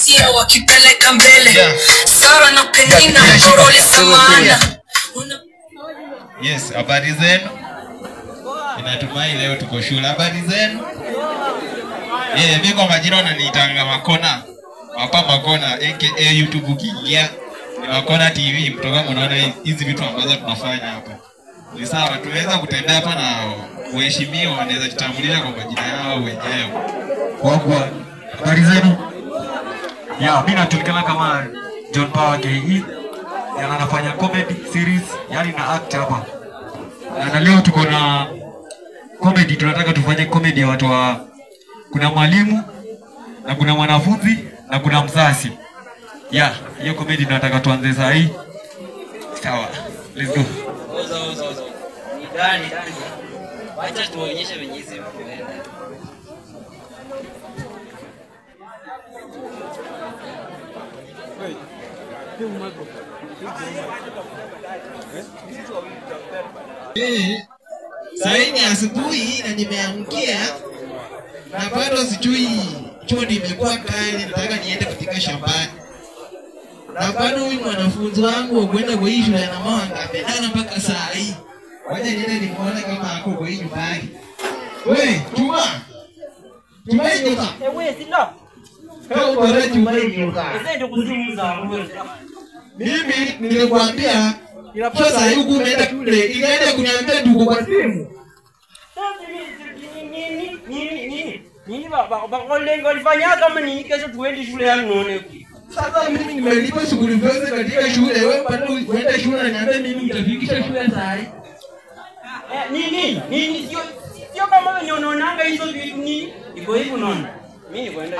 hisia wakipeleka mbele. Sara na Penina mtorole samana. Yes, habari zenu? Inatumai leo tuko shule. Habari zenu? Mimi kwa majina wananiitanga Makona. Hapa Makona aka YouTube ukiingia ni Makona TV, mtoka mnaona hizi vitu ambazo tunafanya hapa. Ni sawa, tuweza kutembea hapa na waheshimiwa wanaweza jitambulisha kwa majina yao wenyewe. Kwa habari zenu? Mimi najulikana kama John Power KE. Anafanya comedy series, yani na act hapa. Na leo tuko na comedy, tunataka tufanye comedy ya watu wa kuna mwalimu na kuna mwanafunzi na kuna mzazi. Hiyo comedy tunataka tuanze saa hii. Sawa. Let's go. Ozo. Ndani. Wacha tuonyeshe venye hizi vitu. Sasa ni asubuhi na nimeamkia na bado sijui chuo nimekuwa kali, nataka niende katika shambani. Na bado huyu mwanafunzi wangu kwenda kwa hii shule na mwanga amelala mpaka saa hii. Wacha niende nimuone kama ako kwa hii nyumbani. Wewe, Juma. Juma yuko. Wewe sina. Kama bora Juma yuko. Sasa kuzungumza wewe. Mimi nilikwambia sasa huku umeenda kule, inaenda kuniambia tuko kwa simu. Nini baba lengo lifanya kama nini kesho tuende shule yangu nione. Sasa mimi nimelipa shughuli zote katika shule, wewe bado uende shule na niambia mimi nitafikisha shule saa hii. Nini sio kama wewe unaonanga hizo vitu nini? Iko hivi unaona. Mimi nikoenda.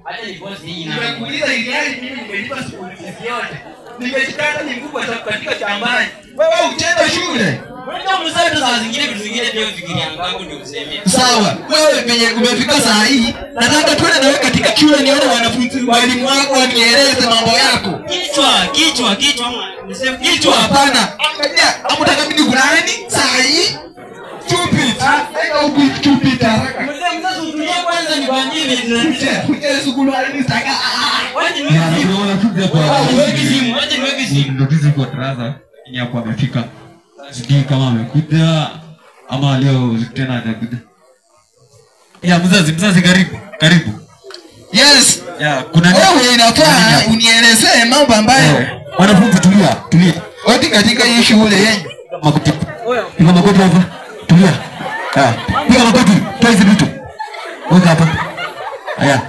Acha ni boss hii na. Nimekuuliza ile mimi nimelipa shughuli zote. Nimeshikana ni mkubwa sana katika shambani. Wewe uchenda shule. Unajua msaada saa zingine vitu vingine ndio fikiria yangu ndio useme. Sawa. Wewe penye umefika saa hii, nataka tuende na wewe katika shule nione wanafunzi walimu wako wanieleze mambo yako. Kichwa. Niseme Kichwa hapana. Angalia, hamtaka mimi kulani saa hii? Stupid. Haina huku stupid haraka. mzee utulie kwanza nibanyie vitu. Kuja sukulu hadi sitaka. Waje niweke simu. Ndio hizi kwa darasa ni hapo amefika. Sijui kama amekuja ama leo tena atakuja. Mzazi karibu. Yes. Kuna wewe inafaa unielezee mambo ambayo wanafunzi tulia. wote katika hii shule yenu. Makoti. Piga makoti hapa. Tulia. Piga makoti. Toa hizo vitu. Weka hapa.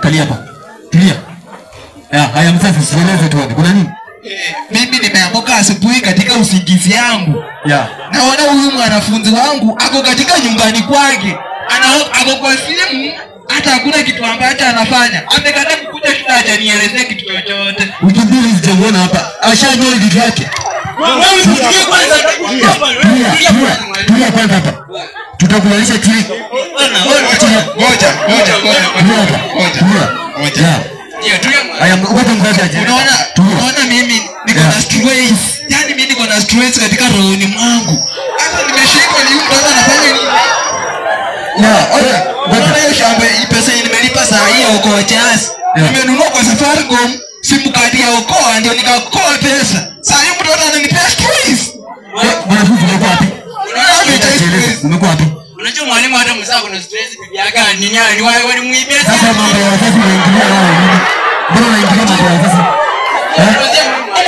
Kalia hapa. Tulia. Haya mzazi sieleze tu. Kuna nini? Mimi nimeamka asubuhi katika usingizi yangu. Naona huyu mwanafunzi wangu ako katika nyumbani kwake. Ako kwa simu, hata hakuna kitu ambacho anafanya. Amekataa kukuja shule hajanielezea kitu chochote. Wiki mbili sijamuona hapa. Ashajua vitu vyake. Wewe usikie kwanza. Tulia kwanza hapa. Tutakulalisha chini. Ngoja. Haya ngoja mzazi aje. Unaona mimi niko na stress. Yaani mimi niko na stress katika rohoni mwangu. Hata nimeshikwa ni mtu anafanya nini? Bwana hiyo shamba hii pesa nimelipa saa hii Okoa chasi. Nimenunua kwa Safaricom simu kadi ya Okoa ndio nikakoa pesa. Saa hii mtu ananipea stress. Mwanafunzi uko wapi? Umekuwa wapi? Unajua mwalimu hata mzako na stress bibi yake ni walimuibia sasa mambo ya wazazi wanaingilia wao nini? Mbona wanaingilia mambo ya wazazi?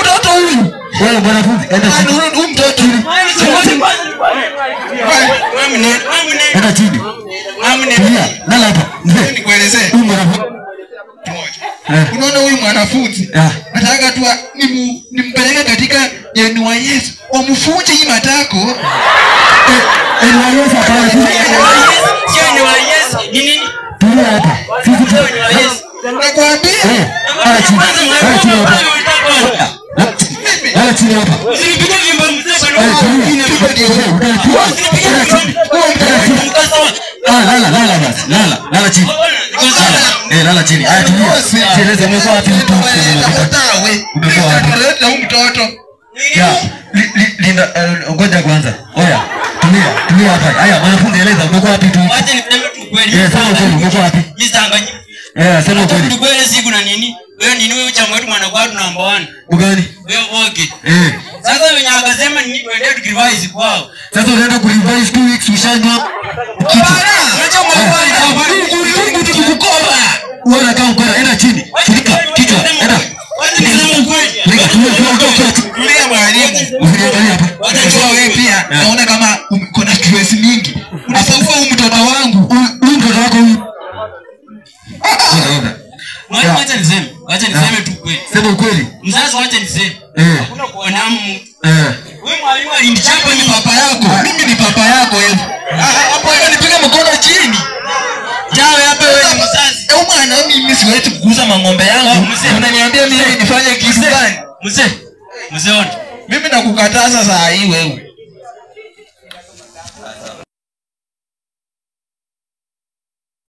Mtoto huyu. Wewe mwanafunzi enda chini. Huyu mtoto. Enda chini. Lala hapa. Mzee Nikuelezee. huyu mwanafunzi. Unaona huyu mwanafunzi? Nataka tu nimpeleke katika NYS wamfunje hii matako. NYS hapa. Sio NYS. Nini? Tulia hapa. Sisi nakwambia. Lala chini. Lala chini hapa. Usipige vimba mzee Lala chini. Lala chini. Haya tulia. Sieleze umekuwa wapi mtu? Umekuwa wapi? Mtoto. Linda ngoja kwanza. Tulia hapa. Haya mwanafunzi eleza umekuwa wapi tu? Wacha nikwambie tu kweli. Sasa umekuwa wapi? Mimi Sema kweli. Kweli siku na nini? Wewe nini wewe chama wetu mwana kwao namba 1. Ugani? Wewe okay. Sasa wenye akasema nini tuende tukirevise kwao. Sasa unaenda kurevise 2 weeks ushanywa. Acha mambo tukukoba. Uona kama uko enda chini. Funika kichwa. Enda. Wacha niseme kweli. Tulia mwalimu. Usiangalie hapa. Wacha toa wewe pia. Naona kama uko na stress mingi. Unasaufa mtoto wangu. Huyu mtoto wako huyu. Mwalimu acha niseme tu kweli. Sema ukweli. Mzazi acha niseme. Hakuna kuona mtu. Wewe mwalimu Alinichapa ni papa yako. Mimi ni papa yako wewe. Hapo unanipiga mkono chini. Jawe hapa wewe ni mzazi. Mwana mimi siwezi kukuza mang'ombe yangu. Unaniambia mimi nifanye kitu gani? Mzee ona. Mimi nakukataza saa hii wewe.